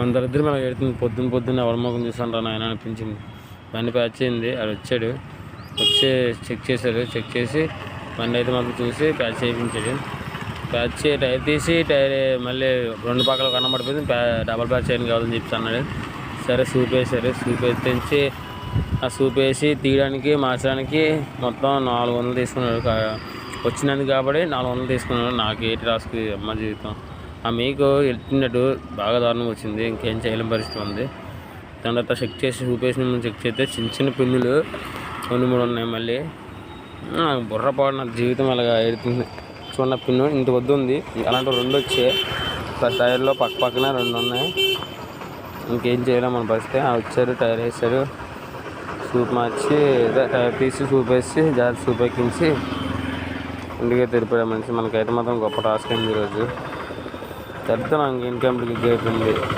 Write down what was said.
మన దరిద్రం అలా ఎడుతుంది. పొద్దున్న ఎవరి ముఖం చూసాను ఆయన అనిపించింది. బండి ప్యాచ్ అయింది. అది వచ్చాడు, వచ్చి చెక్ చేశాడు. చెక్ చేసి బండి అయితే మాకు చూసి ప్యాచ్ చేయించాడు. ప్యాచ్ టైర్ తీసి టైర్ మళ్ళీ 2 పక్కలు కనబడిపోయింది. డబల్ ప్యాచ్ చేయడం కావాలని చెప్పి అన్నాడు. సరే సూప్ వేసారు. సూప్ తెచ్చి ఆ సూప్ వేసి తీయడానికి మార్చడానికి మొత్తం 400 తీసుకున్నాడు. వచ్చినందుకు కాబట్టి 400 తీసుకున్నాడు. నాకు ఏంటి రాసుకు అమ్మ జీవితం. ఆ మీకు ఎట్టినట్టు బాగా దారుణం వచ్చింది. ఇంకేం చేయలేని పరిస్థితి ఉంది. దాని తర్వాత చెక్ చేసి సూప్ వేసి చెక్ చేస్తే చిన్న పిన్నులు 2-3 ఉన్నాయి. మళ్ళీ బుర్రపాడు నా జీవితం అలాగా ఎడుతుంది. చూడ పిన్ను ఇంత వద్దు ఉంది. అలాంటి 2 వచ్చాయి. టైర్లో పక్కన 2 ఉన్నాయి. ఇంకేం చేయలేం మన పరిస్థితి. వచ్చారు, టైర్ వేసారు, సూప్ మార్చి టైర్ తీసి సూప్ వేసి జాగ్రత్త సూప్ ఎక్కించి ఇంటికే తెలిపాడు మనిషి. మనకైతే మాత్రం గొప్ప టాస్క్ అయింది ఈరోజు. చెప్తే నాకు ఇన్కమ్ గేట్ ఉంది.